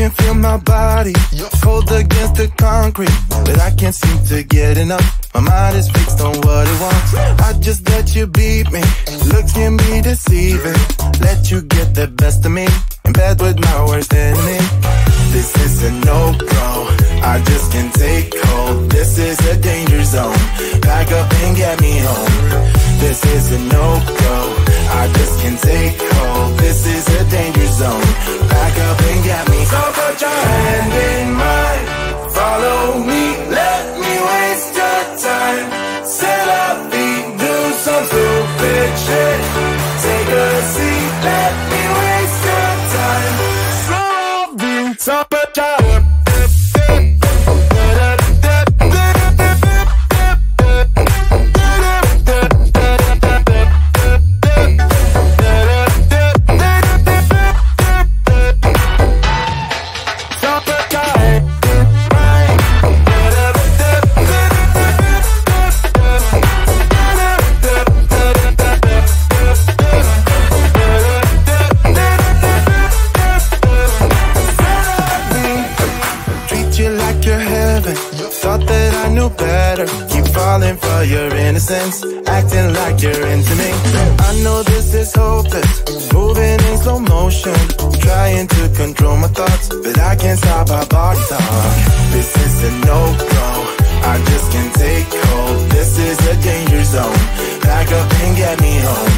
can feel my body cold against the concrete, but I can't seem to get enough. My mind is fixed on what it wants. I just let you beat me. Looks can be deceiving. Let you get the best of me, in bed with my worst enemy. This is a no-go, I just can't take hold. This is a danger zone, back up and get me home. This is a no-go, I just can't take hold. This is a danger zone, back up and get me. So put your hand in mine, follow me, let me waste your time. Set up, do some stupid shit. Take a seat, let me waste your time. So put your for your innocence, acting like you're into me. I know this is hopeless, moving in slow motion, trying to control my thoughts, but I can't stop our body talk. This is a no-go, I just can't take hold. This is a danger zone, back up and get me home.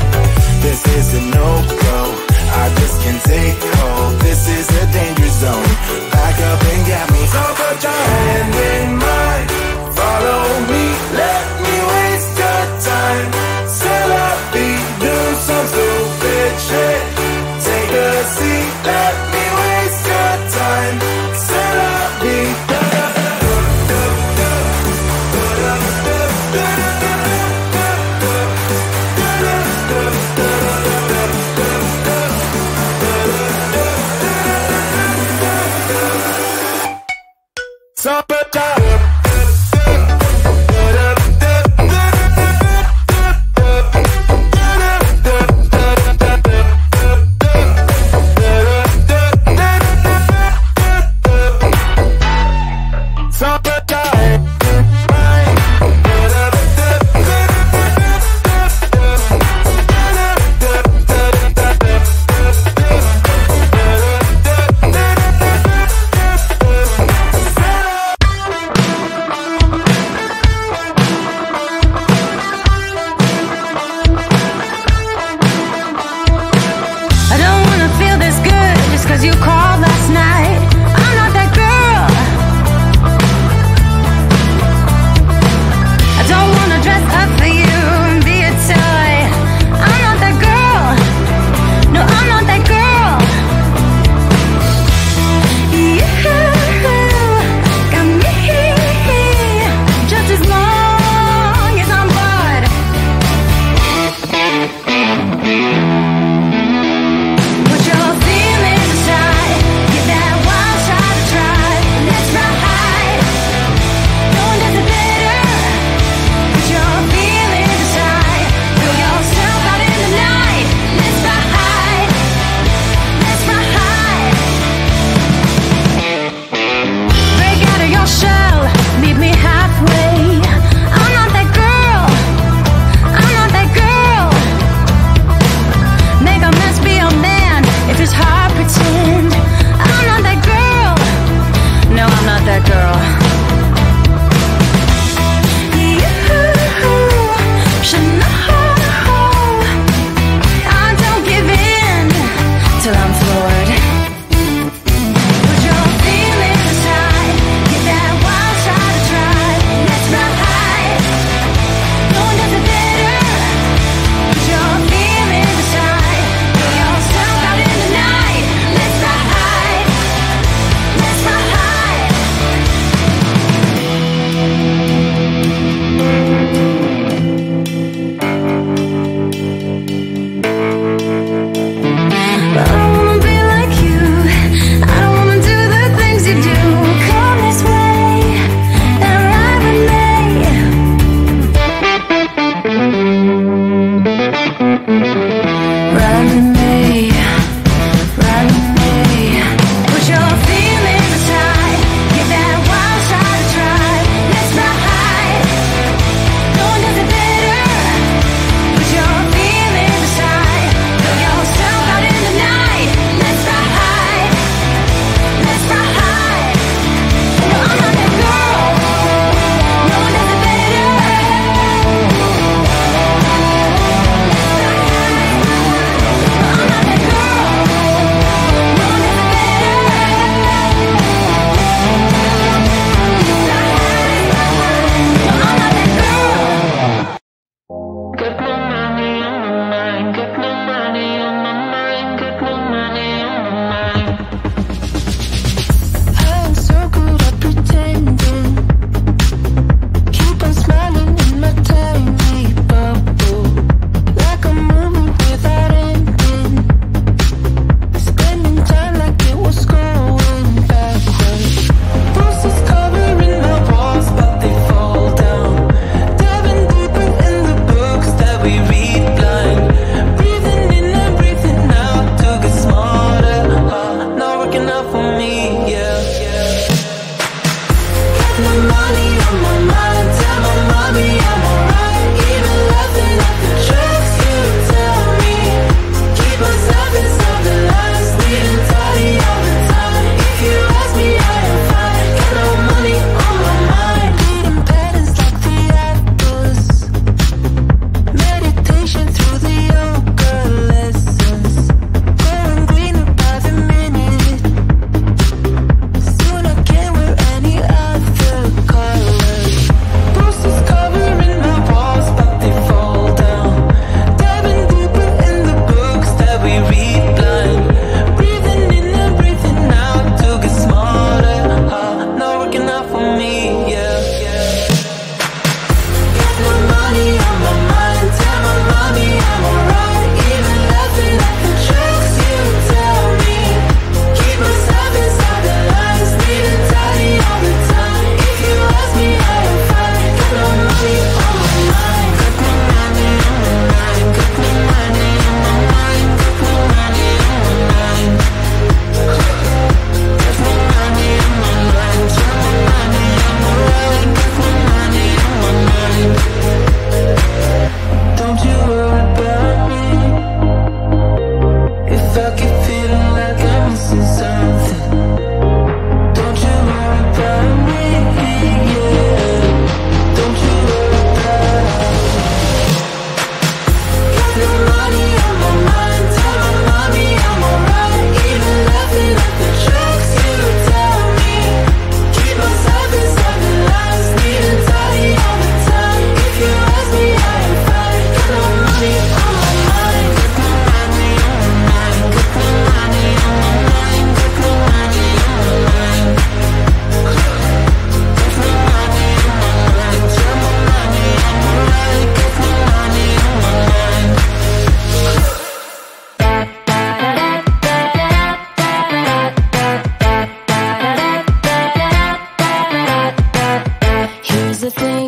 This is a no-go, I just can't take hold. This is a danger zone, back up and get me. So put your hand in mine, follow me, let me waste your time. Set up, do some stupid shit. Take a seat, let me waste your time. Set up, so put your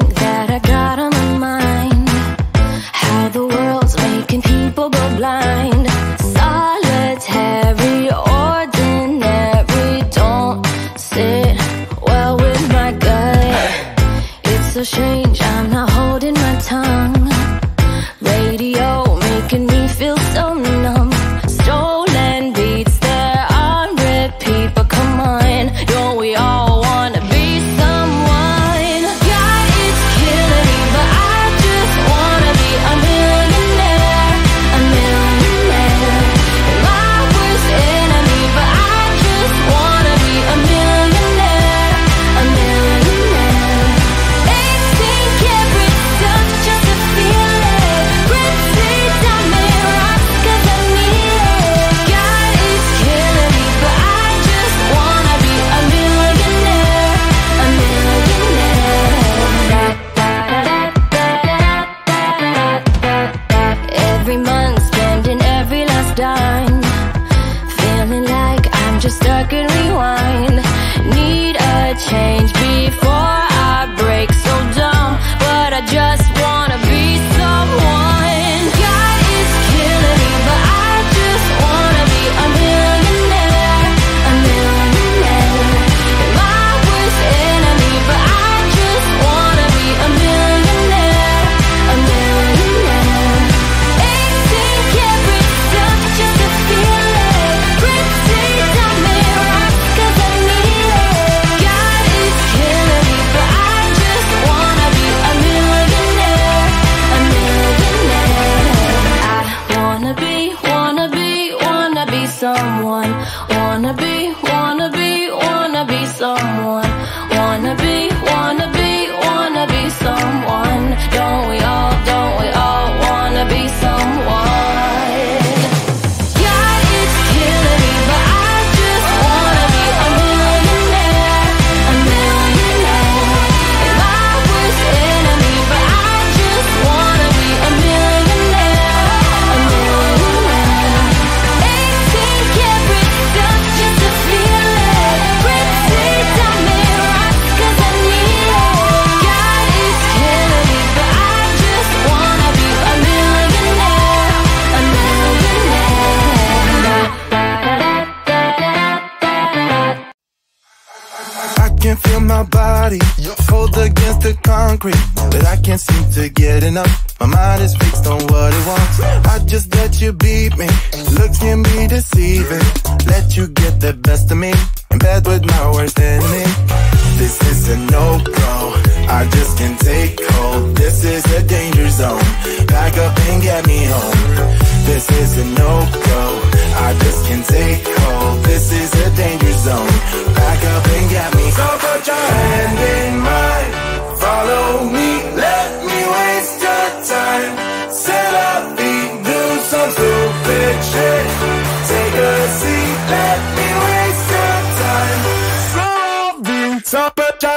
think that I got on my mind? How the world's making people go blind. Solitary, ordinary, don't sit well with my gut. It's so strange, I'm not holding my tongue. Radio making me feel so numb. Stolen beats, they're on repeat. But come on, don't we all wanna be someone? God, it's killing me, but I just wanna be a millionaire. A millionaire. My worst enemy, but I just wanna be a millionaire. A millionaire. 18 karat stuff just to feel it. Ritzy diamond rocks 'cause I need it. God, it's killing me, but I just wanna be a millionaire. A millionaire. Every month spending every last dime, feeling like I'm just stuck in rewind. Need a change before I break. So dumb, but I just wanna be someone. God, it's killing me, but I just wanna be a millionaire. A millionaire. My worst enemy, but I just wanna be a millionaire. A millionaire. 18 karat stuff just to feel it. Ritzy diamond rocks 'cause I need it. God, it's killing me, but I just wanna be a millionaire. A millionaire. I wanna be someone. Wanna be someone. Wanna be someone. Don't we all wanna be someone? God, it's killing me, but I just wanna be a millionaire. A millionaire. My worst enemy, but I just wanna be a millionaire. A millionaire. 18 karat stuff just to feel it. Ritzy diamond rocks 'cause I need it. God, it's killing me, but I just wanna be a millionaire. A millionaire. I can feel my body cold against the concrete, but I can't seem to get enough. My mind is fixed on what it wants. I just let you beat me. Looks can be deceiving. Let you get the best of me. In bed with my worst enemy. This is a no-go. I just can't take hold. This is a danger zone. Back up and get me home. This is a no-go. I just can't take hold. This is a danger zone. Back up and get me. So put your hand in mine. Follow me. Let me waste your time. Set up feet. Do some stupid shit. Take a seat. Let me waste your time. So put your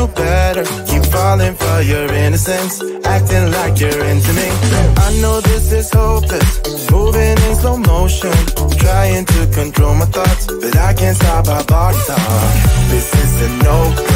better. Keep falling for your innocence, acting like you're into me. I know this is hopeless, moving in slow motion, trying to control my thoughts, but I can't stop our body talk. This is a no-go.